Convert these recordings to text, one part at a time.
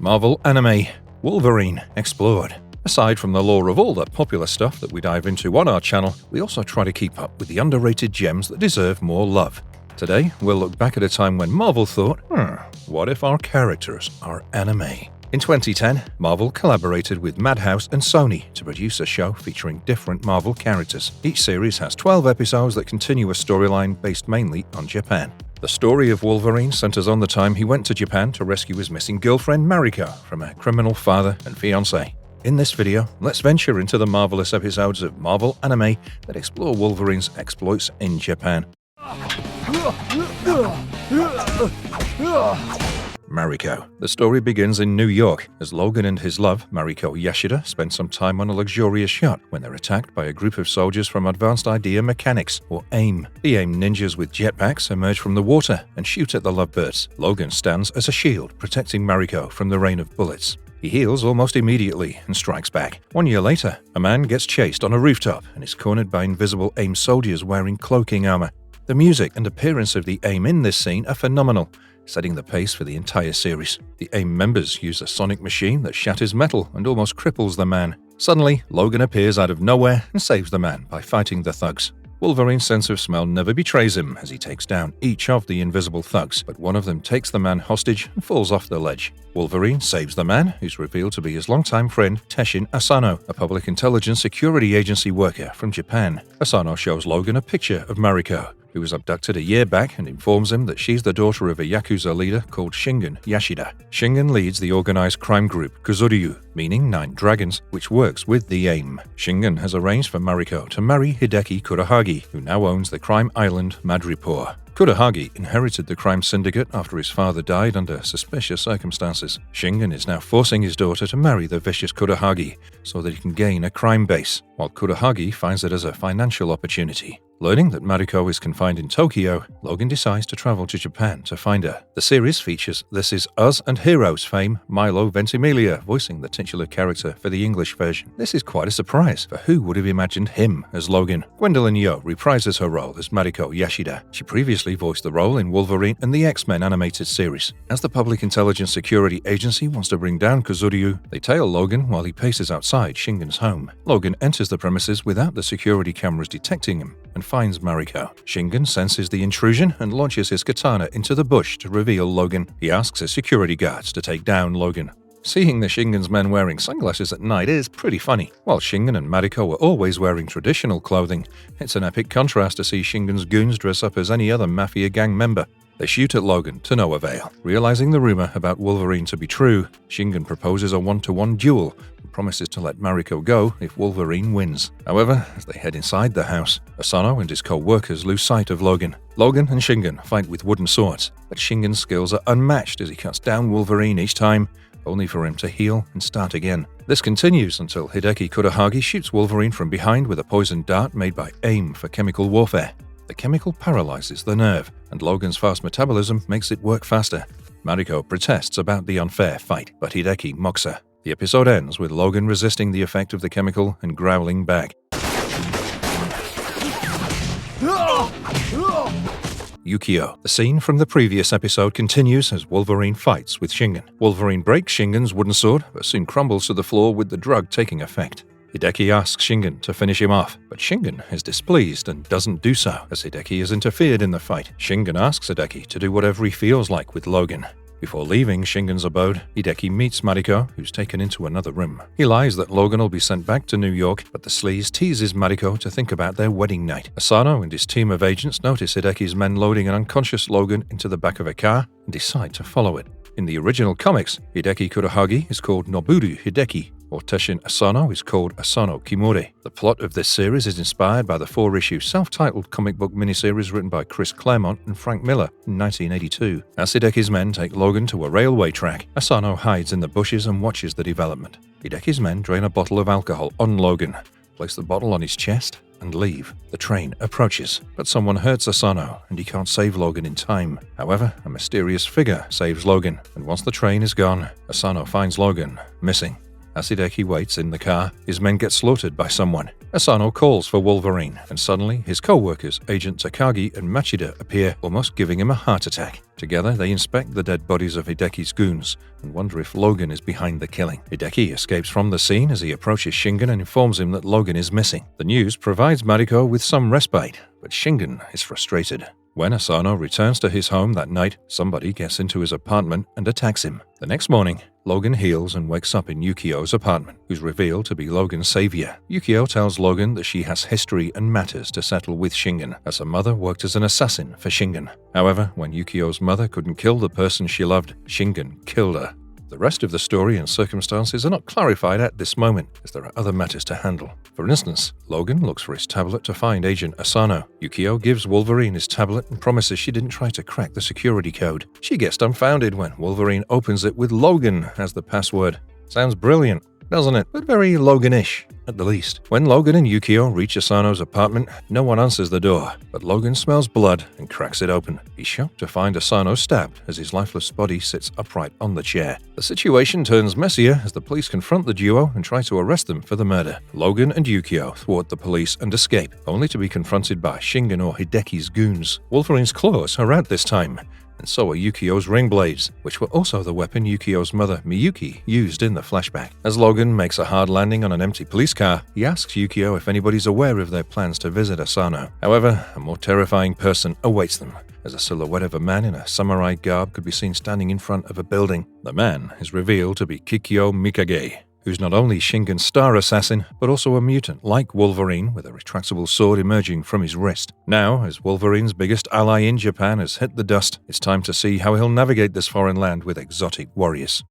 Marvel Anime Wolverine Explored. Aside from the lore of all the popular stuff that we dive into on our channel, we also try to keep up with the underrated gems that deserve more love. Today, we'll look back at a time when Marvel thought, what if our characters are anime? In 2010, Marvel collaborated with Madhouse and Sony to produce a show featuring different Marvel characters. Each series has 12 episodes that continue a storyline based mainly on Japan. The story of Wolverine centers on the time he went to Japan to rescue his missing girlfriend Mariko from a criminal father and fiancé. In this video, let's venture into the marvelous episodes of Marvel Anime that explore Wolverine's exploits in Japan. Mariko. The story begins in New York as Logan and his love, Mariko Yashida, spend some time on a luxurious yacht when they're attacked by a group of soldiers from Advanced Idea Mechanics, or AIM. The AIM ninjas with jetpacks emerge from the water and shoot at the lovebirds. Logan stands as a shield, protecting Mariko from the rain of bullets. He heals almost immediately and strikes back. 1 year later, a man gets chased on a rooftop and is cornered by invisible AIM soldiers wearing cloaking armor. The music and appearance of the AIM in this scene are phenomenal, setting the pace for the entire series. The AIM members use a sonic machine that shatters metal and almost cripples the man. Suddenly, Logan appears out of nowhere and saves the man by fighting the thugs. Wolverine's sense of smell never betrays him as he takes down each of the invisible thugs, but one of them takes the man hostage and falls off the ledge. Wolverine saves the man, who's revealed to be his longtime friend Teshin Asano, a public intelligence security agency worker from Japan. Asano shows Logan a picture of Mariko, who was abducted a year back, and informs him that she's the daughter of a Yakuza leader called Shingen Yashida. Shingen leads the organized crime group Kuzuryu, meaning 9 dragons, which works with the AIM. Shingen has arranged for Mariko to marry Hideki Kurahagi, who now owns the crime island Madripoor. Kurahagi inherited the crime syndicate after his father died under suspicious circumstances. Shingen is now forcing his daughter to marry the vicious Kurahagi so that he can gain a crime base, while Kurahagi finds it as a financial opportunity. Learning that Mariko is confined in Tokyo, Logan decides to travel to Japan to find her. The series features This Is Us and Heroes fame Milo Ventimiglia voicing the titular character for the English version. This is quite a surprise, for who would have imagined him as Logan? Gwendolyn Yeoh reprises her role as Mariko Yashida. She previously voiced the role in Wolverine and the X-Men animated series. As the Public Intelligence Security Agency wants to bring down Kuzuryu, they tail Logan while he paces outside Shingen's home. Logan enters the premises without the security cameras detecting him and finds Mariko. Shingen senses the intrusion and launches his katana into the bush to reveal Logan. He asks his security guards to take down Logan. Seeing the Shingen's men wearing sunglasses at night is pretty funny. While Shingen and Mariko are always wearing traditional clothing, it's an epic contrast to see Shingen's goons dress up as any other mafia gang member. They shoot at Logan to no avail. Realizing the rumor about Wolverine to be true, Shingen proposes a 1-to-1 duel and promises to let Mariko go if Wolverine wins. However, as they head inside the house, Asano and his co-workers lose sight of Logan. Logan and Shingen fight with wooden swords, but Shingen's skills are unmatched as he cuts down Wolverine each time, only for him to heal and start again. This continues until Hideki Kurahagi shoots Wolverine from behind with a poisoned dart made by AIM for chemical warfare. The chemical paralyzes the nerve, and Logan's fast metabolism makes it work faster. Mariko protests about the unfair fight, but Hideki mocks her. The episode ends with Logan resisting the effect of the chemical and growling back. Yukio. The scene from the previous episode continues as Wolverine fights with Shingen. Wolverine breaks Shingen's wooden sword, but soon crumbles to the floor with the drug taking effect. Hideki asks Shingen to finish him off, but Shingen is displeased and doesn't do so, as Hideki has interfered in the fight. Shingen asks Hideki to do whatever he feels like with Logan. Before leaving Shingen's abode, Hideki meets Mariko, who's taken into another room. He lies that Logan will be sent back to New York, but the sleaze teases Mariko to think about their wedding night. Asano and his team of agents notice Hideki's men loading an unconscious Logan into the back of a car and decide to follow it. In the original comics, Hideki Kurahagi is called Noboru Hideki, or Teshin Asano is called Asano Kimura. The plot of this series is inspired by the 4-issue self-titled comic book miniseries written by Chris Claremont and Frank Miller in 1982. As Hideki's men take Logan to a railway track, Asano hides in the bushes and watches the development. Hideki's men drain a bottle of alcohol on Logan, place the bottle on his chest, and leave. The train approaches, but someone hurts Asano and he can't save Logan in time. However, a mysterious figure saves Logan, and once the train is gone, Asano finds Logan missing. As Hideki waits in the car, his men get slaughtered by someone. Asano calls for Wolverine, and suddenly his co-workers, Agent Takagi and Machida, appear, almost giving him a heart attack. Together, they inspect the dead bodies of Hideki's goons and wonder if Logan is behind the killing. Hideki escapes from the scene as he approaches Shingen and informs him that Logan is missing. The news provides Mariko with some respite, but Shingen is frustrated. When Asano returns to his home that night, somebody gets into his apartment and attacks him. The next morning, Logan heals and wakes up in Yukio's apartment, who's revealed to be Logan's savior. Yukio tells Logan that she has history and matters to settle with Shingen, as her mother worked as an assassin for Shingen. However, when Yukio's mother couldn't kill the person she loved, Shingen killed her. The rest of the story and circumstances are not clarified at this moment, as there are other matters to handle. For instance, Logan looks for his tablet to find Agent Asano. Yukio gives Wolverine his tablet and promises she didn't try to crack the security code. She gets dumbfounded when Wolverine opens it with Logan as the password. Sounds brilliant, doesn't it? But very Logan-ish, at the least. When Logan and Yukio reach Asano's apartment, no one answers the door, but Logan smells blood and cracks it open. He's shocked to find Asano stabbed as his lifeless body sits upright on the chair. The situation turns messier as the police confront the duo and try to arrest them for the murder. Logan and Yukio thwart the police and escape, only to be confronted by Shingen or Hideki's goons. Wolverine's claws are out this time, and so are Yukio's ring blades, which were also the weapon Yukio's mother, Miyuki, used in the flashback. As Logan makes a hard landing on an empty police car, he asks Yukio if anybody's aware of their plans to visit Asano. However, a more terrifying person awaits them, as a silhouette of a man in a samurai garb could be seen standing in front of a building. The man is revealed to be Kikyo Mikage, who's not only Shingen's star assassin, but also a mutant like Wolverine with a retractable sword emerging from his wrist. Now, as Wolverine's biggest ally in Japan has hit the dust, it's time to see how he'll navigate this foreign land with exotic warriors.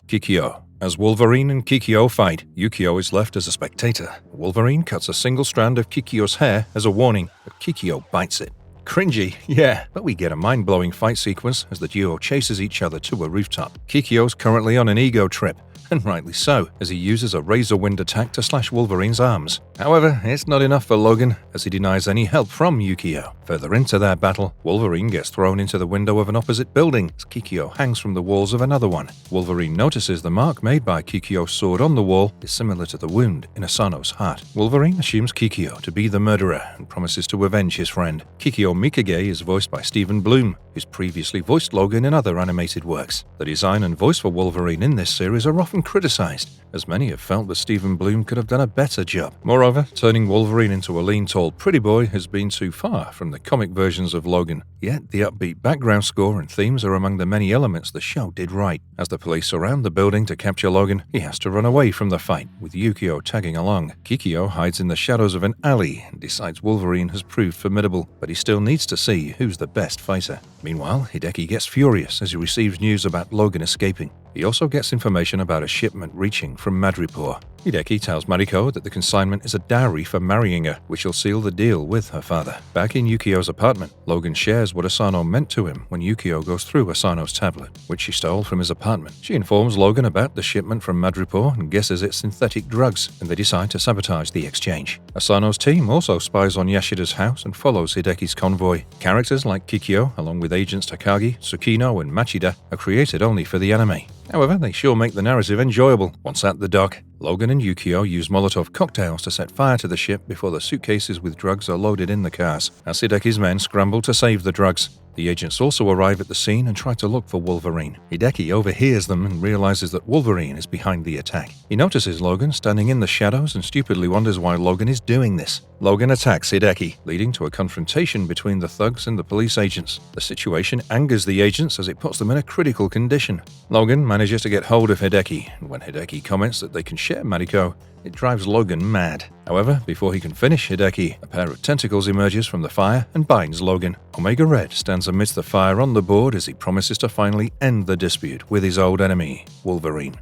Kikyo. As Wolverine and Kikyo fight, Yukio is left as a spectator. Wolverine cuts a single strand of Kikyo's hair as a warning, but Kikyo bites it. Cringy, yeah, but we get a mind-blowing fight sequence as the duo chases each other to a rooftop. Kikyo's currently on an ego trip, and rightly so, as he uses a razor wind attack to slash Wolverine's arms. However, it's not enough for Logan, as he denies any help from Yukio. Further into their battle, Wolverine gets thrown into the window of an opposite building, as Kikyo hangs from the walls of another one. Wolverine notices the mark made by Kikyo's sword on the wall is similar to the wound in Asano's heart. Wolverine assumes Kikyo to be the murderer and promises to avenge his friend. Kikyo Mikage is voiced by Stephen Bloom, who's previously voiced Logan in other animated works. The design and voice for Wolverine in this series are often criticized, as many have felt that Stephen Bloom could have done a better job. Moreover, turning Wolverine into a lean, tall, pretty boy has been too far from the comic versions of Logan. Yet, the upbeat background score and themes are among the many elements the show did right. As the police surround the building to capture Logan, he has to run away from the fight, with Yukio tagging along. Kikyo hides in the shadows of an alley and decides Wolverine has proved formidable, but he still needs to see who's the best fighter. Meanwhile, Hideki gets furious as he receives news about Logan escaping. He also gets information about a shipment reaching from Madripoor. Hideki tells Mariko that the consignment is a dowry for marrying her, which will seal the deal with her father. Back in Yukio's apartment, Logan shares what Asano meant to him when Yukio goes through Asano's tablet, which she stole from his apartment. She informs Logan about the shipment from Madripoor and guesses it's synthetic drugs, and they decide to sabotage the exchange. Asano's team also spies on Yashida's house and follows Hideki's convoy. Characters like Kikyo, along with agents Takagi, Tsukino, and Machida, are created only for the anime. However, they sure make the narrative enjoyable. Once at the dock, Logan and Yukio use Molotov cocktails to set fire to the ship before the suitcases with drugs are loaded in the cars. As Hideki's men scramble to save the drugs, the agents also arrive at the scene and try to look for Wolverine. Hideki overhears them and realizes that Wolverine is behind the attack. He notices Logan standing in the shadows and stupidly wonders why Logan is doing this. Logan attacks Hideki, leading to a confrontation between the thugs and the police agents. The situation angers the agents as it puts them in a critical condition. Logan manages to get hold of Hideki, and when Hideki comments that they can share Mariko, it drives Logan mad. However, before he can finish Hideki, a pair of tentacles emerges from the fire and binds Logan. Omega Red stands amidst the fire on the board as he promises to finally end the dispute with his old enemy, Wolverine.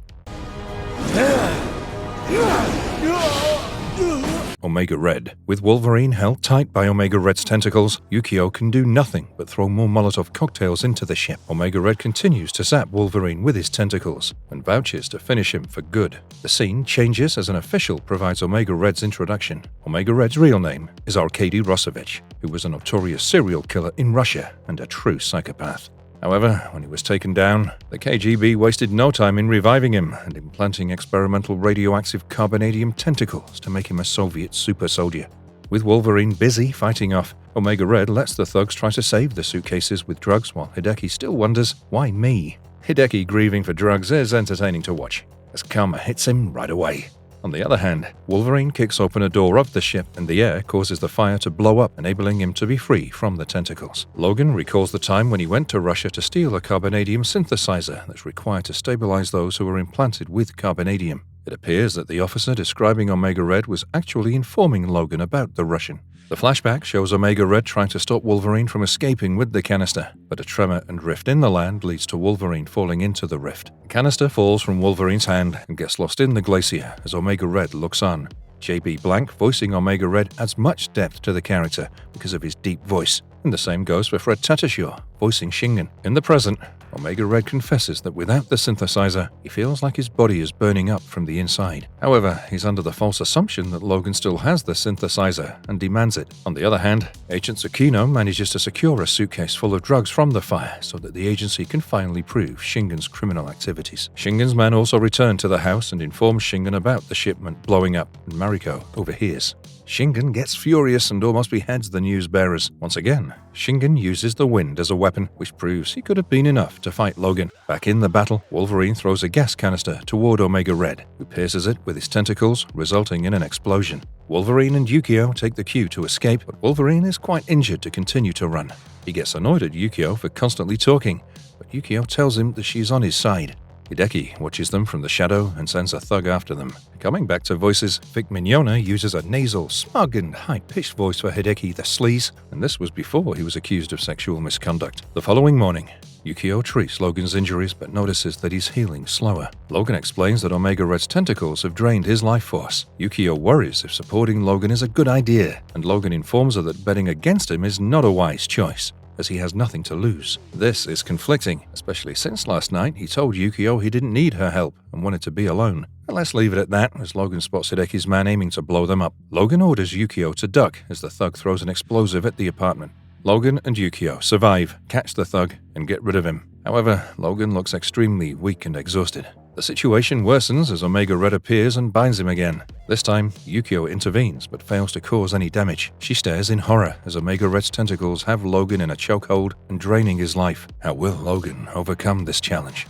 Omega Red. With Wolverine held tight by Omega Red's tentacles, Yukio can do nothing but throw more Molotov cocktails into the ship. Omega Red continues to zap Wolverine with his tentacles and vouches to finish him for good. The scene changes as an official provides Omega Red's introduction. Omega Red's real name is Arkady Rosovich, who was a notorious serial killer in Russia and a true psychopath. However, when he was taken down, the KGB wasted no time in reviving him and implanting experimental radioactive carbonadium tentacles to make him a Soviet super soldier. With Wolverine busy fighting off, Omega Red lets the thugs try to save the suitcases with drugs while Hideki still wonders, why me? Hideki grieving for drugs is entertaining to watch, as karma hits him right away. On the other hand, Wolverine kicks open a door of the ship and the air causes the fire to blow up, enabling him to be free from the tentacles. Logan recalls the time when he went to Russia to steal a carbonadium synthesizer that's required to stabilize those who are implanted with carbonadium. It appears that the officer describing Omega Red was actually informing Logan about the Russian. The flashback shows Omega Red trying to stop Wolverine from escaping with the canister, but a tremor and rift in the land leads to Wolverine falling into the rift. The canister falls from Wolverine's hand and gets lost in the glacier as Omega Red looks on. J.B. Blank voicing Omega Red adds much depth to the character because of his deep voice, and the same goes for Fred Tatasciore voicing Shingen. In the present, Omega Red confesses that without the synthesizer, he feels like his body is burning up from the inside. However, he's under the false assumption that Logan still has the synthesizer and demands it. On the other hand, Agent Tsukino manages to secure a suitcase full of drugs from the fire so that the agency can finally prove Shingen's criminal activities. Shingen's men also return to the house and inform Shingen about the shipment blowing up, and Mariko overhears. Shingen gets furious and almost beheads the news bearers. Once again, Shingen uses the wind as a weapon, which proves he could have been enough to fight Logan. Back in the battle, Wolverine throws a gas canister toward Omega Red, who pierces it with his tentacles, resulting in an explosion. Wolverine and Yukio take the cue to escape, but Wolverine is quite injured to continue to run. He gets annoyed at Yukio for constantly talking, but Yukio tells him that she's on his side. Hideki watches them from the shadow and sends a thug after them. Coming back to voices, Vic Mignogna uses a nasal, smug and high-pitched voice for Hideki the Sleaze, and this was before he was accused of sexual misconduct. The following morning, Yukio treats Logan's injuries but notices that he's healing slower. Logan explains that Omega Red's tentacles have drained his life force. Yukio worries if supporting Logan is a good idea, and Logan informs her that betting against him is not a wise choice, as he has nothing to lose. This is conflicting, especially since last night he told Yukio he didn't need her help and wanted to be alone. But let's leave it at that, as Logan spots Hideki's man aiming to blow them up. Logan orders Yukio to duck as the thug throws an explosive at the apartment. Logan and Yukio survive, catch the thug, and get rid of him. However, Logan looks extremely weak and exhausted. The situation worsens as Omega Red appears and binds him again. This time, Yukio intervenes but fails to cause any damage. She stares in horror as Omega Red's tentacles have Logan in a chokehold and draining his life. How will Logan overcome this challenge?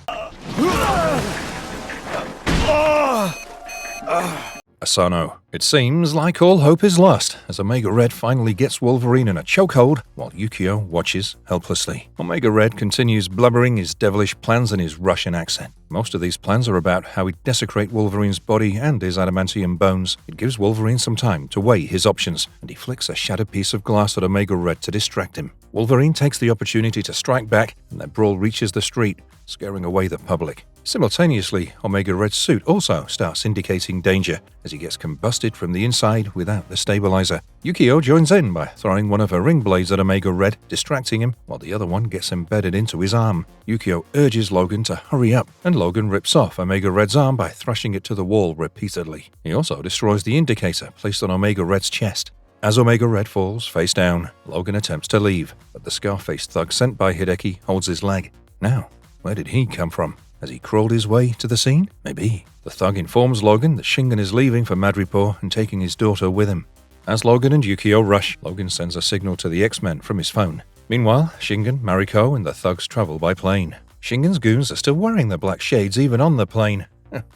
Asano. It seems like all hope is lost as Omega Red finally gets Wolverine in a chokehold while Yukio watches helplessly. Omega Red continues blubbering his devilish plans in his Russian accent. Most of these plans are about how he'd desecrate Wolverine's body and his adamantium bones. It gives Wolverine some time to weigh his options, and he flicks a shattered piece of glass at Omega Red to distract him. Wolverine takes the opportunity to strike back, and their brawl reaches the street, scaring away the public. Simultaneously, Omega Red's suit also starts indicating danger as he gets combusted from the inside without the stabilizer. Yukio joins in by throwing one of her ring blades at Omega Red, distracting him, while the other one gets embedded into his arm. Yukio urges Logan to hurry up, and Logan rips off Omega Red's arm by thrashing it to the wall repeatedly. He also destroys the indicator placed on Omega Red's chest. As Omega Red falls face down, Logan attempts to leave, but the scar-faced thug sent by Hideki holds his leg. Now, where did he come from? Has he crawled his way to the scene? Maybe. The thug informs Logan that Shingen is leaving for Madripoor and taking his daughter with him. As Logan and Yukio rush, Logan sends a signal to the X-Men from his phone. Meanwhile, Shingen, Mariko, and the thugs travel by plane. Shingen's goons are still wearing the black shades even on the plane,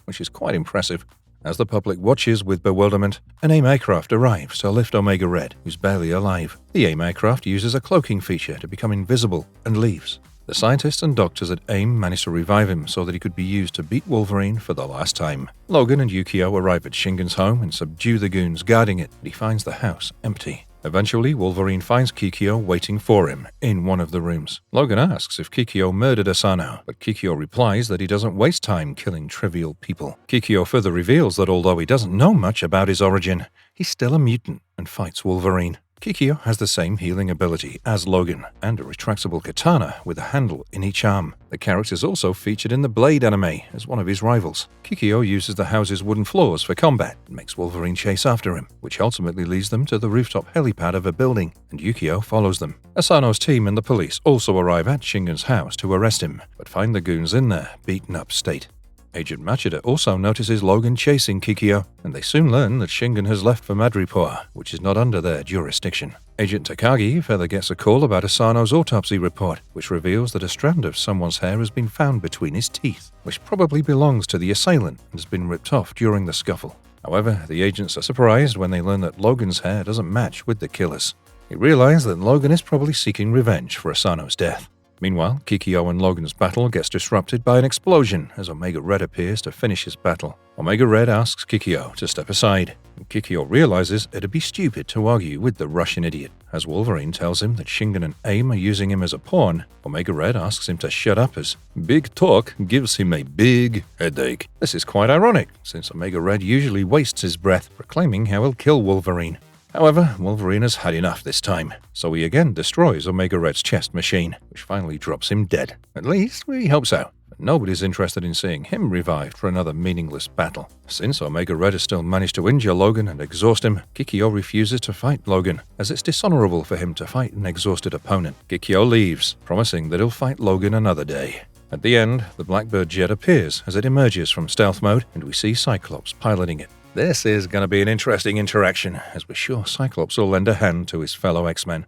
which is quite impressive. As the public watches with bewilderment, an AIM aircraft arrives to lift Omega Red, who's barely alive. The AIM aircraft uses a cloaking feature to become invisible and leaves. The scientists and doctors at AIM manage to revive him so that he could be used to beat Wolverine for the last time. Logan and Yukio arrive at Shingen's home and subdue the goons guarding it, but he finds the house empty. Eventually, Wolverine finds Kikyo waiting for him in one of the rooms. Logan asks if Kikyo murdered Asano, but Kikyo replies that he doesn't waste time killing trivial people. Kikyo further reveals that although he doesn't know much about his origin, he's still a mutant and fights Wolverine. Kikyo has the same healing ability as Logan, and a retractable katana with a handle in each arm. The character is also featured in the Blade anime as one of his rivals. Kikyo uses the house's wooden floors for combat and makes Wolverine chase after him, which ultimately leads them to the rooftop helipad of a building, and Yukio follows them. Asano's team and the police also arrive at Shingen's house to arrest him, but find the goons in their beaten-up state. Agent Machida also notices Logan chasing Kikyo, and they soon learn that Shingen has left for Madripoor, which is not under their jurisdiction. Agent Takagi further gets a call about Asano's autopsy report, which reveals that a strand of someone's hair has been found between his teeth, which probably belongs to the assailant and has been ripped off during the scuffle. However, the agents are surprised when they learn that Logan's hair doesn't match with the killer's. They realize that Logan is probably seeking revenge for Asano's death. Meanwhile, Kikyo and Logan's battle gets disrupted by an explosion as Omega Red appears to finish his battle. Omega Red asks Kikyo to step aside, and Kikyo realizes it'd be stupid to argue with the Russian idiot. As Wolverine tells him that Shingen and AIM are using him as a pawn, Omega Red asks him to shut up as big talk gives him a big headache. This is quite ironic, since Omega Red usually wastes his breath proclaiming how he'll kill Wolverine. However, Wolverine has had enough this time, so he again destroys Omega Red's chest machine, which finally drops him dead. At least, we hope so. But nobody's interested in seeing him revived for another meaningless battle. Since Omega Red has still managed to injure Logan and exhaust him, Kikyo refuses to fight Logan, as it's dishonorable for him to fight an exhausted opponent. Kikyo leaves, promising that he'll fight Logan another day. At the end, the Blackbird jet appears as it emerges from stealth mode, and we see Cyclops piloting it. This is going to be an interesting interaction, as we're sure Cyclops will lend a hand to his fellow X-Men.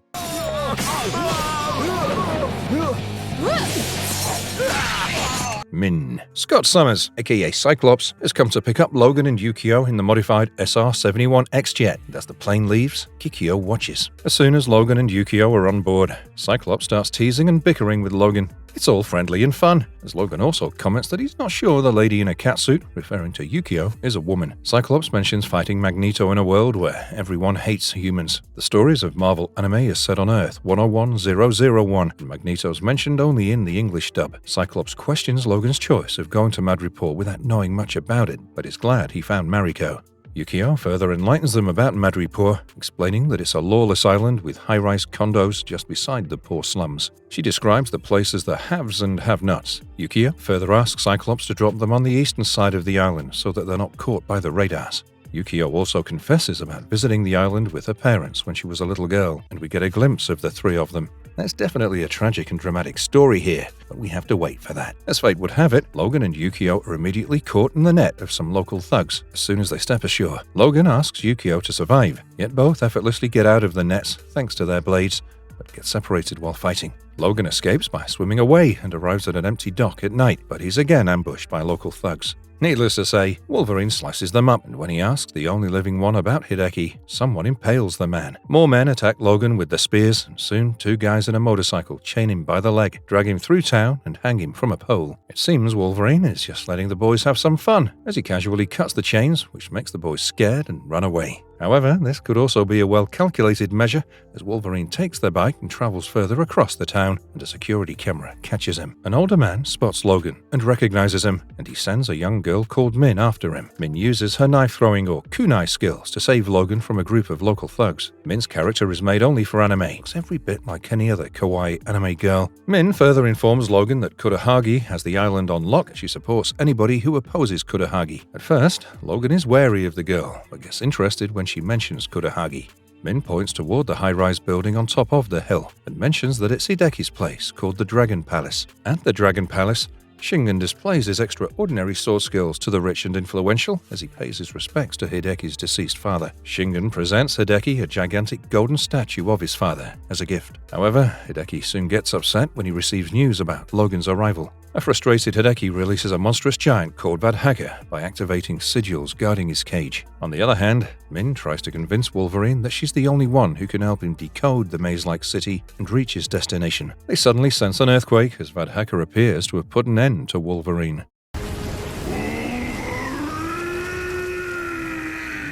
Min. Scott Summers, aka Cyclops, has come to pick up Logan and Yukio in the modified SR-71X jet. As the plane leaves, Kikyo watches. As soon as Logan and Yukio are on board, Cyclops starts teasing and bickering with Logan. It's all friendly and fun, as Logan also comments that he's not sure the lady in a catsuit, referring to Yukio, is a woman. Cyclops mentions fighting Magneto in a world where everyone hates humans. The stories of Marvel anime is set on Earth 101001, and Magneto's mentioned only in the English dub. Cyclops questions Logan's choice of going to Madripoor without knowing much about it, but is glad he found Mariko. Yukio further enlightens them about Madripoor, explaining that it's a lawless island with high-rise condos just beside the poor slums. She describes the place as the haves and have-nots. Yukio further asks Cyclops to drop them on the eastern side of the island so that they're not caught by the radars. Yukio also confesses about visiting the island with her parents when she was a little girl, and we get a glimpse of the three of them. There's definitely a tragic and dramatic story here, but we have to wait for that. As fate would have it, Logan and Yukio are immediately caught in the net of some local thugs. As soon as they step ashore, Logan asks Yukio to survive, yet both effortlessly get out of the nets thanks to their blades, but get separated while fighting. Logan escapes by swimming away and arrives at an empty dock at night, but he's again ambushed by local thugs. Needless to say, Wolverine slices them up, and when he asks the only living one about Hideki, someone impales the man. More men attack Logan with their spears, and soon two guys in a motorcycle chain him by the leg, drag him through town, and hang him from a pole. It seems Wolverine is just letting the boys have some fun, as he casually cuts the chains, which makes the boys scared and run away. However, this could also be a well-calculated measure, as Wolverine takes their bike and travels further across the town, and a security camera catches him. An older man spots Logan and recognizes him, and he sends a young girl called Min after him. Min uses her knife-throwing or kunai skills to save Logan from a group of local thugs. Min's character is made only for anime. It's every bit like any other kawaii anime girl. Min further informs Logan that Kurahagi has the island on lock. She supports anybody who opposes Kurahagi. At first, Logan is wary of the girl, but gets interested when she mentions Kurahagi. Min points toward the high-rise building on top of the hill and mentions that it's Hideki's place, called the Dragon Palace. At the Dragon Palace, Shingen displays his extraordinary sword skills to the rich and influential as he pays his respects to Hideki's deceased father. Shingen presents Hideki a gigantic golden statue of his father as a gift. However, Hideki soon gets upset when he receives news about Logan's arrival. A frustrated Hideki releases a monstrous giant called Vadhaka by activating sigils guarding his cage. On the other hand, Min tries to convince Wolverine that she's the only one who can help him decode the maze-like city and reach his destination. They suddenly sense an earthquake as Vadhaka appears to have put an end to Wolverine.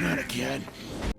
Not again.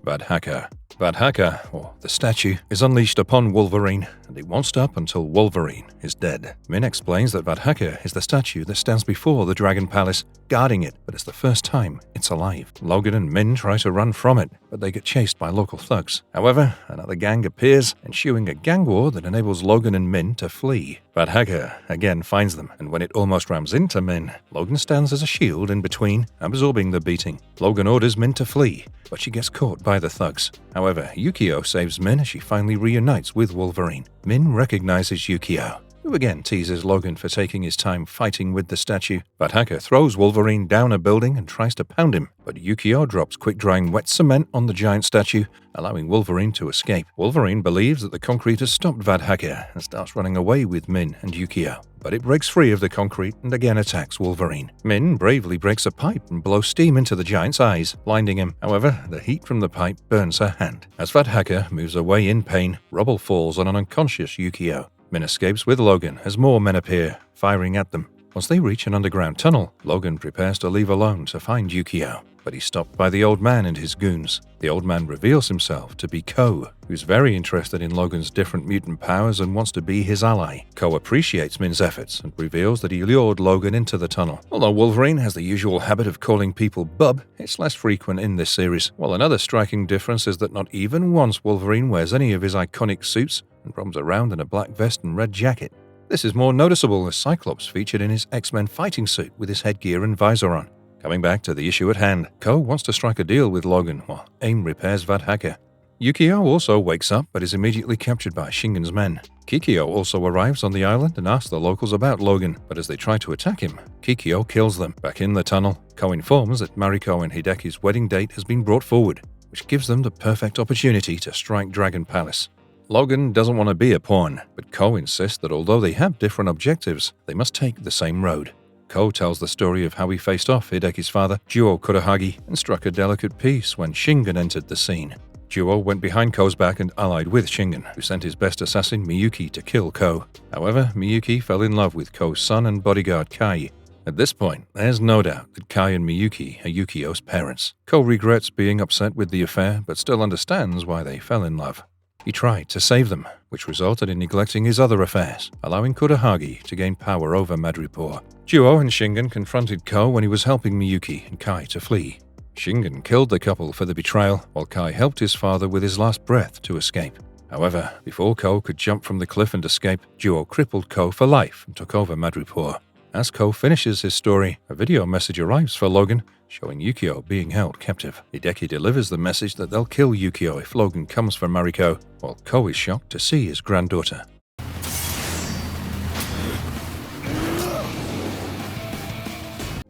Vadhaka. Vadhaka, or the statue, is unleashed upon Wolverine, and it won't stop until Wolverine is dead. Min explains that Vadhaka is the statue that stands before the Dragon Palace, guarding it, but it's the first time it's alive. Logan and Min try to run from it, but they get chased by local thugs. However, another gang appears, ensuing a gang war that enables Logan and Min to flee. Vadhaka again finds them, and when it almost rams into Min, Logan stands as a shield in between, absorbing the beating. Logan orders Min to flee, but she gets caught by the thugs. However, Yukio saves Min as she finally reunites with Wolverine. Min recognizes Yukio, who again teases Logan for taking his time fighting with the statue. Vadhaka throws Wolverine down a building and tries to pound him, but Yukio drops quick-drying wet cement on the giant statue, allowing Wolverine to escape. Wolverine believes that the concrete has stopped Vadhaka and starts running away with Min and Yukio, but it breaks free of the concrete and again attacks Wolverine. Min bravely breaks a pipe and blows steam into the giant's eyes, blinding him. However, the heat from the pipe burns her hand. As Vadhaka moves away in pain, rubble falls on an unconscious Yukio. Min escapes with Logan as more men appear, firing at them. Once they reach an underground tunnel, Logan prepares to leave alone to find Yukio, but he's stopped by the old man and his goons. The old man reveals himself to be Ko, who's very interested in Logan's different mutant powers and wants to be his ally. Ko appreciates Min's efforts and reveals that he lured Logan into the tunnel. Although Wolverine has the usual habit of calling people bub, it's less frequent in this series. While another striking difference is that not even once Wolverine wears any of his iconic suits and roams around in a black vest and red jacket. This is more noticeable as Cyclops featured in his X-Men fighting suit with his headgear and visor on. Coming back to the issue at hand, Ko wants to strike a deal with Logan while AIM repairs Vadhaka. Yukio also wakes up but is immediately captured by Shingen's men. Kikyo also arrives on the island and asks the locals about Logan, but as they try to attack him, Kikyo kills them. Back in the tunnel, Ko informs that Mariko and Hideki's wedding date has been brought forward, which gives them the perfect opportunity to strike Dragon Palace. Logan doesn't want to be a pawn, but Ko insists that although they have different objectives, they must take the same road. Ko tells the story of how he faced off Hideki's father, Juo Kurahagi, and struck a delicate peace when Shingen entered the scene. Juo went behind Ko's back and allied with Shingen, who sent his best assassin Miyuki to kill Ko. However, Miyuki fell in love with Ko's son and bodyguard Kai. At this point, there's no doubt that Kai and Miyuki are Yukio's parents. Ko regrets being upset with the affair, but still understands why they fell in love. He tried to save them, which resulted in neglecting his other affairs, allowing Kurahagi to gain power over Madripoor. Juo and Shingen confronted Ko when he was helping Miyuki and Kai to flee. Shingen killed the couple for the betrayal, while Kai helped his father with his last breath to escape. However, before Ko could jump from the cliff and escape, Juo crippled Ko for life and took over Madripoor. As Ko finishes his story, a video message arrives for Logan, showing Yukio being held captive. Hideki delivers the message that they'll kill Yukio if Logan comes for Mariko, while Ko is shocked to see his granddaughter.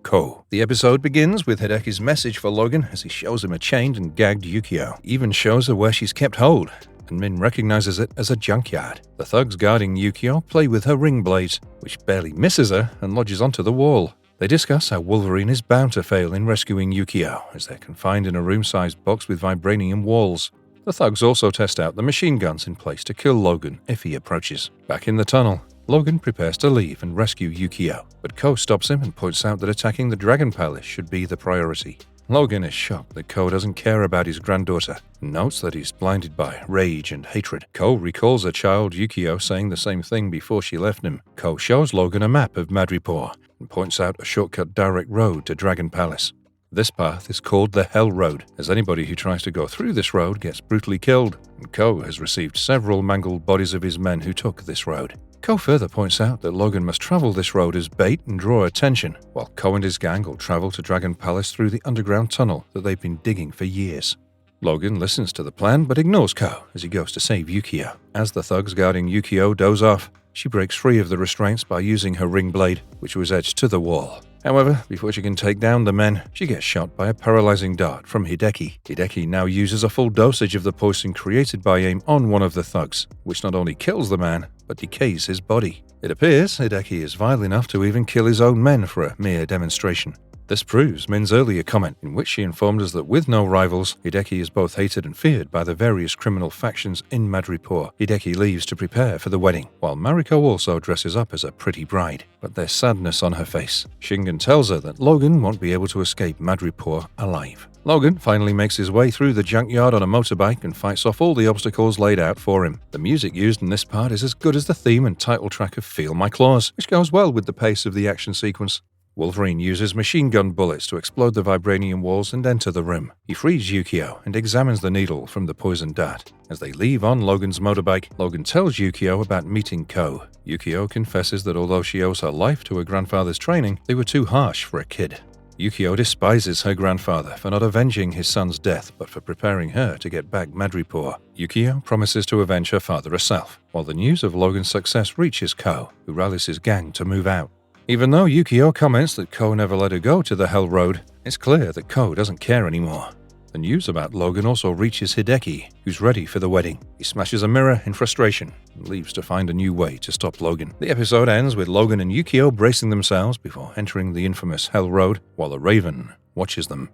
Ko. The episode begins with Hideki's message for Logan as he shows him a chained and gagged Yukio. He even shows her where she's kept hold, and Min recognizes it as a junkyard. The thugs guarding Yukio play with her ring blades, which barely misses her and lodges onto the wall. They discuss how Wolverine is bound to fail in rescuing Yukio, as they're confined in a room-sized box with vibranium walls. The thugs also test out the machine guns in place to kill Logan if he approaches. Back in the tunnel, Logan prepares to leave and rescue Yukio, but Ko stops him and points out that attacking the Dragon Palace should be the priority. Logan is shocked that Ko doesn't care about his granddaughter and notes that he's blinded by rage and hatred. Ko recalls her child Yukio saying the same thing before she left him. Ko shows Logan a map of Madripoor and points out a shortcut direct road to Dragon Palace. This path is called the Hell Road, as anybody who tries to go through this road gets brutally killed, and Ko has received several mangled bodies of his men who took this road. Ko further points out that Logan must travel this road as bait and draw attention, while Ko and his gang will travel to Dragon Palace through the underground tunnel that they've been digging for years. Logan listens to the plan but ignores Ko as he goes to save Yukio. As the thugs guarding Yukio doze off, she breaks free of the restraints by using her ring blade, which was etched to the wall. However, before she can take down the men, she gets shot by a paralyzing dart from Hideki. Hideki now uses a full dosage of the poison created by AIM on one of the thugs, which not only kills the man, but decays his body. It appears Hideki is vile enough to even kill his own men for a mere demonstration. This proves Min's earlier comment, in which she informed us that with no rivals, Hideki is both hated and feared by the various criminal factions in Madripoor. Hideki leaves to prepare for the wedding, while Mariko also dresses up as a pretty bride, but there's sadness on her face. Shingen tells her that Logan won't be able to escape Madripoor alive. Logan finally makes his way through the junkyard on a motorbike and fights off all the obstacles laid out for him. The music used in this part is as good as the theme and title track of Feel My Claws, which goes well with the pace of the action sequence. Wolverine uses machine gun bullets to explode the vibranium walls and enter the room. He frees Yukio and examines the needle from the poison dart. As they leave on Logan's motorbike, Logan tells Yukio about meeting Ko. Yukio confesses that although she owes her life to her grandfather's training, they were too harsh for a kid. Yukio despises her grandfather for not avenging his son's death, but for preparing her to get back Madripoor. Yukio promises to avenge her father herself, while the news of Logan's success reaches Ko, who rallies his gang to move out. Even though Yukio comments that Ko never let her go to the Hell Road, it's clear that Ko doesn't care anymore. The news about Logan also reaches Hideki, who's ready for the wedding. He smashes a mirror in frustration and leaves to find a new way to stop Logan. The episode ends with Logan and Yukio bracing themselves before entering the infamous Hell Road, while the Raven watches them.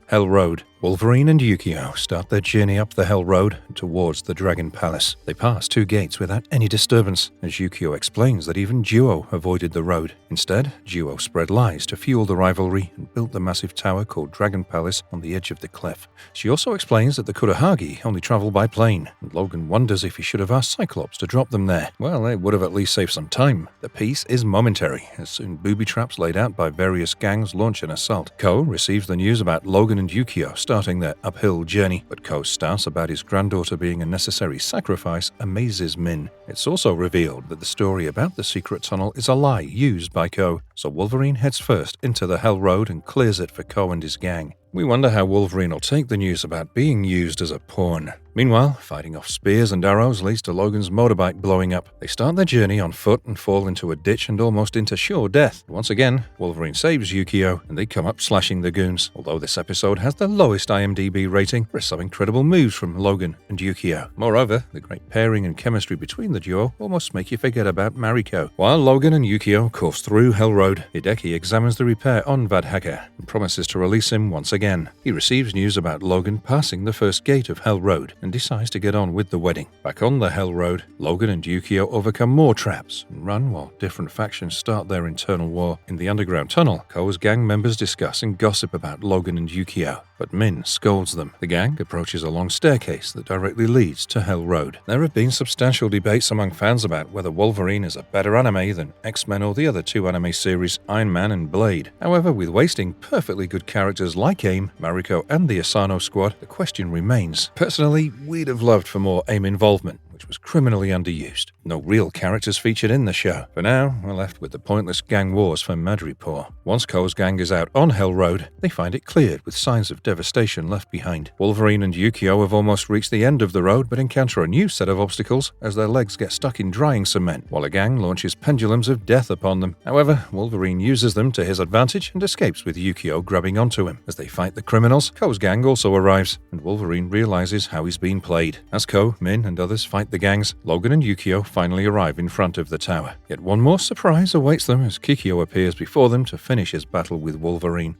Hell Road. Wolverine and Yukio start their journey up the Hell Road and towards the Dragon Palace. They pass 2 gates without any disturbance, as Yukio explains that even Duo avoided the road. Instead, Duo spread lies to fuel the rivalry and built the massive tower called Dragon Palace on the edge of the cliff. She also explains that the Kurahagi only travel by plane, and Logan wonders if he should have asked Cyclops to drop them there. Well, it would have at least saved some time. The peace is momentary, as soon booby traps laid out by various gangs launch an assault. Ko receives the news about Logan and Yukio starting their uphill journey, but Ko's stance about his granddaughter being a necessary sacrifice amazes Min. It's also revealed that the story about the secret tunnel is a lie used by Ko, so Wolverine heads first into the Hell Road and clears it for Ko and his gang. We wonder how Wolverine will take the news about being used as a pawn. Meanwhile, fighting off spears and arrows leads to Logan's motorbike blowing up. They start their journey on foot and fall into a ditch and almost into sure death. Once again, Wolverine saves Yukio, and they come up slashing the goons. Although this episode has the lowest IMDb rating, there are some incredible moves from Logan and Yukio. Moreover, the great pairing and chemistry between the duo almost make you forget about Mariko. While Logan and Yukio course through Hell Road, Hideki examines the repair on Vadhaka and promises to release him once again. He receives news about Logan passing the first gate of Hell Road and decides to get on with the wedding. Back on the Hell Road, Logan and Yukio overcome more traps and run while different factions start their internal war. In the underground tunnel, Ko's gang members discuss and gossip about Logan and Yukio, but Min scolds them. The gang approaches a long staircase that directly leads to Hell Road. There have been substantial debates among fans about whether Wolverine is a better anime than X-Men or the other 2 anime series, Iron Man and Blade. However, with wasting perfectly good characters like AIM, Mariko and the Asano squad, the question remains. Personally, we'd have loved for more AIM involvement, which was criminally underused. No real characters featured in the show. For now, we're left with the pointless gang wars for Madripoor. Once Ko's gang is out on Hell Road, they find it cleared with signs of devastation left behind. Wolverine and Yukio have almost reached the end of the road but encounter a new set of obstacles as their legs get stuck in drying cement, while a gang launches pendulums of death upon them. However, Wolverine uses them to his advantage and escapes with Yukio grabbing onto him. As they fight the criminals, Ko's gang also arrives, and Wolverine realizes how he's been played. As Ko, Min, and others fight the gangs, Logan and Yukio finally arrive in front of the tower. Yet one more surprise awaits them as Kikyo appears before them to finish his battle with Wolverine.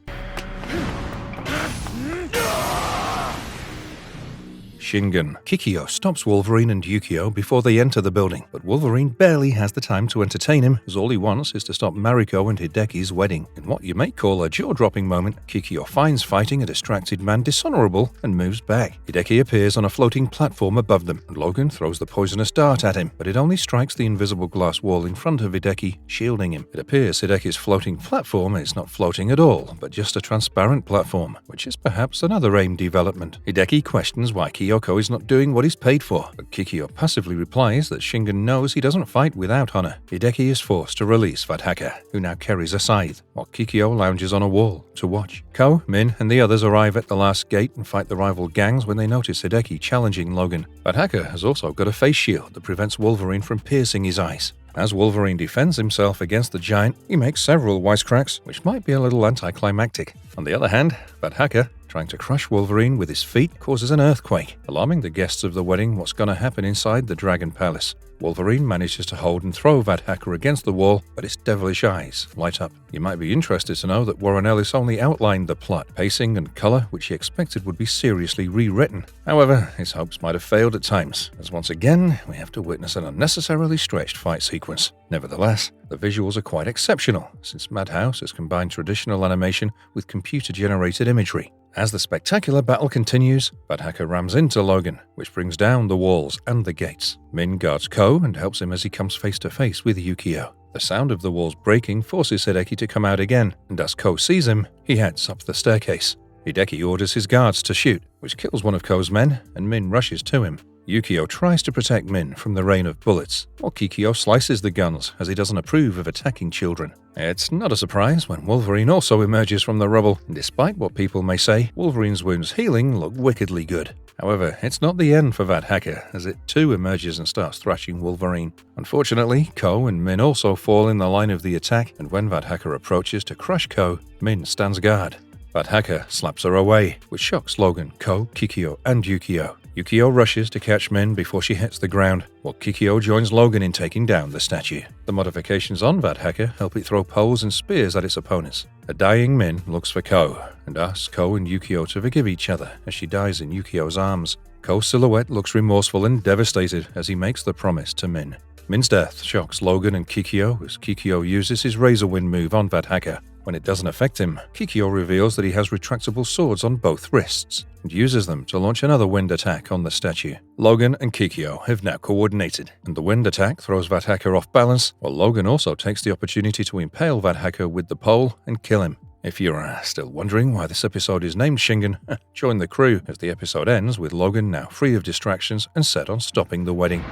Shingen. Kikyo stops Wolverine and Yukio before they enter the building, but Wolverine barely has the time to entertain him, as all he wants is to stop Mariko and Hideki's wedding. In what you may call a jaw-dropping moment, Kikyo finds fighting a distracted man dishonorable and moves back. Hideki appears on a floating platform above them, and Logan throws the poisonous dart at him, but it only strikes the invisible glass wall in front of Hideki, shielding him. It appears Hideki's floating platform is not floating at all, but just a transparent platform, which is perhaps another AIM development. Hideki questions why Kyoko is not doing what he's paid for, but Kikyo passively replies that Shingen knows he doesn't fight without honor. Hideki is forced to release Vadhaka, who now carries a scythe, while Kikyo lounges on a wall to watch. Ko, Min, and the others arrive at the last gate and fight the rival gangs when they notice Hideki challenging Logan. Vadhaka has also got a face shield that prevents Wolverine from piercing his eyes. As Wolverine defends himself against the giant, he makes several wisecracks, which might be a little anticlimactic. On the other hand, Vadhaka, trying to crush Wolverine with his feet, causes an earthquake, alarming the guests of the wedding what's going to happen inside the Dragon Palace. Wolverine manages to hold and throw Vadhaka against the wall, but its devilish eyes light up. You might be interested to know that Warren Ellis only outlined the plot, pacing and color which he expected would be seriously rewritten. However, his hopes might have failed at times, as once again, we have to witness an unnecessarily stretched fight sequence. Nevertheless, the visuals are quite exceptional, since Madhouse has combined traditional animation with computer-generated imagery. As the spectacular battle continues, Vadhaka rams into Logan, which brings down the walls and the gates. Min guards Ko and helps him as he comes face to face with Yukio. The sound of the walls breaking forces Hideki to come out again, and as Ko sees him, he heads up the staircase. Hideki orders his guards to shoot, which kills one of Ko's men, and Min rushes to him. Yukio tries to protect Min from the rain of bullets, while Kikyo slices the guns as he doesn't approve of attacking children. It's not a surprise when Wolverine also emerges from the rubble, and despite what people may say, Wolverine's wounds healing look wickedly good. However, it's not the end for Vadhaka, as it too emerges and starts thrashing Wolverine. Unfortunately, Ko and Min also fall in the line of the attack, and when Vadhaka approaches to crush Ko, Min stands guard. Vadhaka slaps her away, which shocks Logan, Ko, Kikyo, and Yukio. Yukio rushes to catch Min before she hits the ground, while Kikyo joins Logan in taking down the statue. The modifications on Vadhaka help it throw poles and spears at its opponents. A dying Min looks for Ko, and asks Ko and Yukio to forgive each other as she dies in Yukio's arms. Ko's silhouette looks remorseful and devastated as he makes the promise to Min. Min's death shocks Logan and Kikyo as Kikyo uses his Razor Wind move on Vadhaka. When it doesn't affect him, Kikyo reveals that he has retractable swords on both wrists and uses them to launch another wind attack on the statue. Logan and Kikyo have now coordinated, and the wind attack throws Vadhaka off balance, while Logan also takes the opportunity to impale Vadhaka with the pole and kill him. If you're still wondering why this episode is named Shingen, join the crew as the episode ends with Logan now free of distractions and set on stopping the wedding.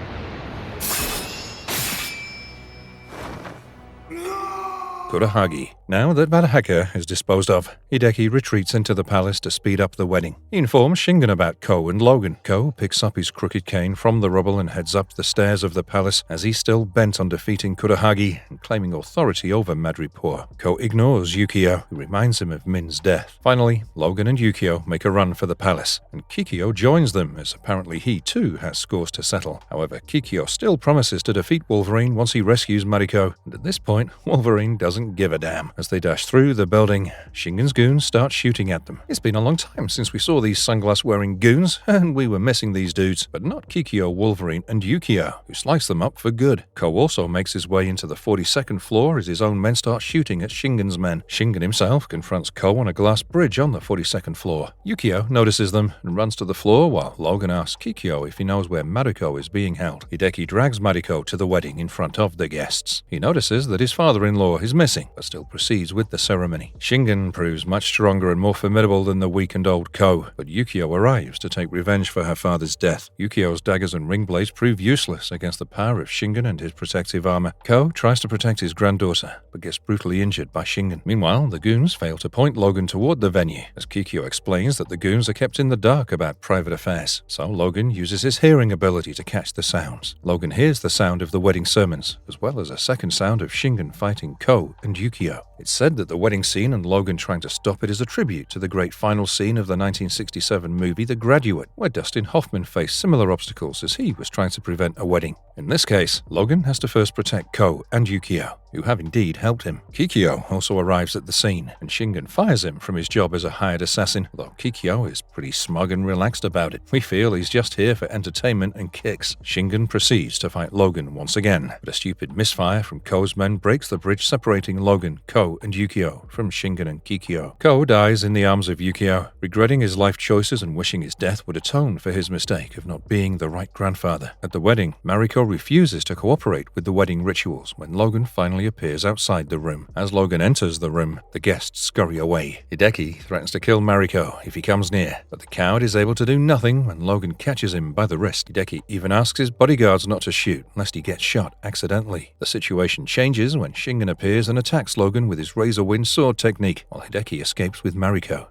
Kurahagi. Now that Vadhaka is disposed of, Hideki retreats into the palace to speed up the wedding. He informs Shingen about Ko and Logan. Ko picks up his crooked cane from the rubble and heads up the stairs of the palace as he's still bent on defeating Kurahagi and claiming authority over Madripoor. Ko ignores Yukio, who reminds him of Min's death. Finally, Logan and Yukio make a run for the palace, and Kikyo joins them as apparently he too has scores to settle. However, Kikyo still promises to defeat Wolverine once he rescues Mariko, and at this point, Wolverine doesn't give a damn. As they dash through the building, Shingen's goons start shooting at them. It's been a long time since we saw these sunglass-wearing goons, and we were missing these dudes, but not Kikyo, Wolverine, and Yukio, who slice them up for good. Ko also makes his way into the 42nd floor as his own men start shooting at Shingen's men. Shingen himself confronts Ko on a glass bridge on the 42nd floor. Yukio notices them and runs to the floor while Logan asks Kikyo if he knows where Mariko is being held. Hideki drags Mariko to the wedding in front of the guests. He notices that his father-in-law is missing, but still proceeds with the ceremony. Shingen proves much stronger and more formidable than the weak and old Ko, but Yukio arrives to take revenge for her father's death. Yukio's daggers and ring blades prove useless against the power of Shingen and his protective armor. Ko tries to protect his granddaughter, but gets brutally injured by Shingen. Meanwhile, the goons fail to point Logan toward the venue, as Kikyo explains that the goons are kept in the dark about private affairs. So Logan uses his hearing ability to catch the sounds. Logan hears the sound of the wedding sermons, as well as a second sound of Shingen fighting Ko and Yukio. It's said that the wedding scene and Logan trying to stop it is a tribute to the great final scene of the 1967 movie The Graduate, where Dustin Hoffman faced similar obstacles as he was trying to prevent a wedding. In this case, Logan has to first protect Ko and Yukio, who have indeed helped him. Kikyo also arrives at the scene, and Shingen fires him from his job as a hired assassin, although Kikyo is pretty smug and relaxed about it. We feel he's just here for entertainment and kicks. Shingen proceeds to fight Logan once again, but a stupid misfire from Ko's men breaks the bridge separating Logan, Ko, and Yukio from Shingen and Kikyo. Ko dies in the arms of Yukio, regretting his life choices and wishing his death would atone for his mistake of not being the right grandfather. At the wedding, Mariko refuses to cooperate with the wedding rituals when Logan finally appears outside the room. As Logan enters the room, the guests scurry away. Hideki threatens to kill Mariko if he comes near, but the coward is able to do nothing when Logan catches him by the wrist. Hideki even asks his bodyguards not to shoot, lest he gets shot accidentally. The situation changes when Shingen appears and attacks Logan with his Razor Wind sword technique, while Hideki escapes with Mariko.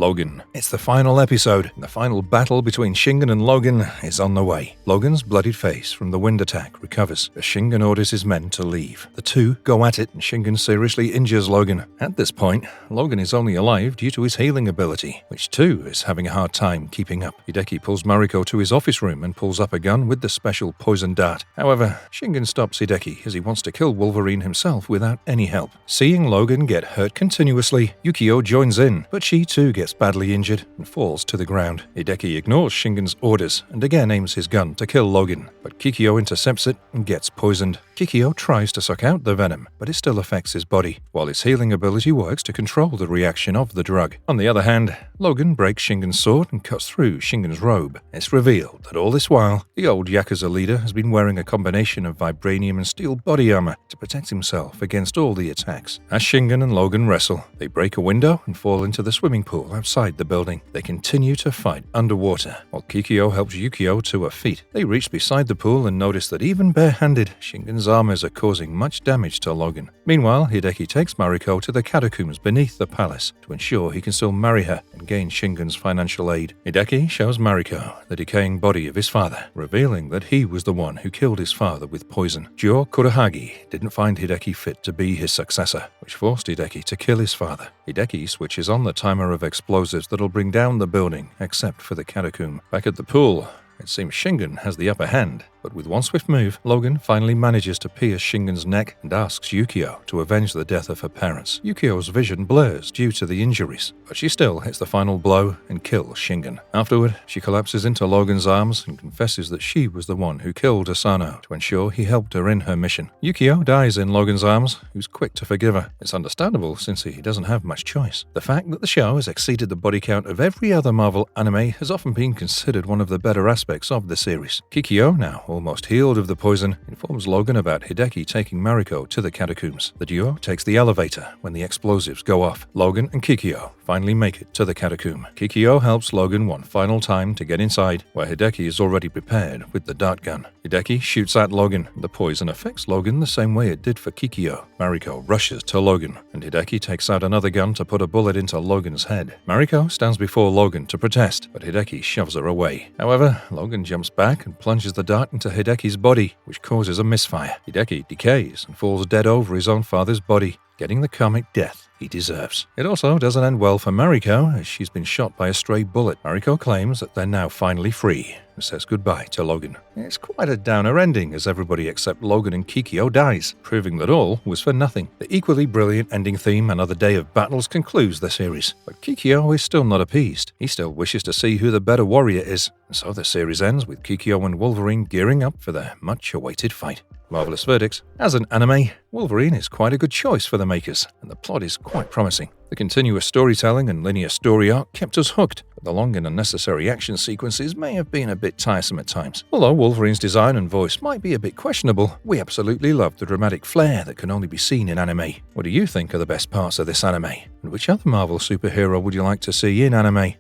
Logan. It's the final episode, and the final battle between Shingen and Logan is on the way. Logan's bloodied face from the wind attack recovers as Shingen orders his men to leave. The two go at it, and Shingen seriously injures Logan. At this point, Logan is only alive due to his healing ability, which too is having a hard time keeping up. Hideki pulls Mariko to his office room and pulls up a gun with the special poison dart. However, Shingen stops Hideki as he wants to kill Wolverine himself without any help. Seeing Logan get hurt continuously, Yukio joins in, but she too gets badly injured and falls to the ground. Hideki ignores Shingen's orders and again aims his gun to kill Logan, but Kikyo intercepts it and gets poisoned. Kikyo tries to suck out the venom, but it still affects his body, while his healing ability works to control the reaction of the drug. On the other hand, Logan breaks Shingen's sword and cuts through Shingen's robe. It's revealed that all this while, the old Yakuza leader has been wearing a combination of vibranium and steel body armor to protect himself against all the attacks. As Shingen and Logan wrestle, they break a window and fall into the swimming pool outside the building. They continue to fight underwater, while Kikyo helps Yukio to her feet. They reach beside the pool and notice that even barehanded, Shingen's armors are causing much damage to Logan. Meanwhile, Hideki takes Mariko to the catacombs beneath the palace to ensure he can still marry her and gain Shingen's financial aid. Hideki shows Mariko the decaying body of his father, revealing that he was the one who killed his father with poison. Jo Kurahagi didn't find Hideki fit to be his successor, which forced Hideki to kill his father. Hideki switches on the timer of explosives that'll bring down the building, except for the catacomb. Back at the pool, it seems Shingen has the upper hand, but with one swift move, Logan finally manages to pierce Shingen's neck and asks Yukio to avenge the death of her parents. Yukio's vision blurs due to the injuries, but she still hits the final blow and kills Shingen. Afterward, she collapses into Logan's arms and confesses that she was the one who killed Asano to ensure he helped her in her mission. Yukio dies in Logan's arms, who's quick to forgive her. It's understandable since he doesn't have much choice. The fact that the show has exceeded the body count of every other Marvel anime has often been considered one of the better aspects of the series. Kikyo, now almost healed of the poison, informs Logan about Hideki taking Mariko to the catacombs. The duo takes the elevator when the explosives go off. Logan and Kikyo finally make it to the catacomb. Kikyo helps Logan one final time to get inside, where Hideki is already prepared with the dart gun. Hideki shoots at Logan. The poison affects Logan the same way it did for Kikyo. Mariko rushes to Logan, and Hideki takes out another gun to put a bullet into Logan's head. Mariko stands before Logan to protest, but Hideki shoves her away. However, Logan jumps back and plunges the dart into Hideki's body, which causes a misfire. Hideki decays and falls dead over his own father's body, getting the karmic death he deserves. It also doesn't end well for Mariko, as she's been shot by a stray bullet. Mariko claims that they're now finally free and says goodbye to Logan. It's quite a downer ending, as everybody except Logan and Kikyo dies, proving that all was for nothing. The equally brilliant ending theme, Another Day of Battles, concludes the series, but Kikyo is still not appeased. He still wishes to see who the better warrior is, and so the series ends with Kikyo and Wolverine gearing up for their much-awaited fight. Marvelous verdicts. As an anime, Wolverine is quite a good choice for the makers, and the plot is quite promising. The continuous storytelling and linear story arc kept us hooked, but the long and unnecessary action sequences may have been a bit tiresome at times. Although Wolverine's design and voice might be a bit questionable, we absolutely love the dramatic flair that can only be seen in anime. What do you think are the best parts of this anime? And which other Marvel superhero would you like to see in anime?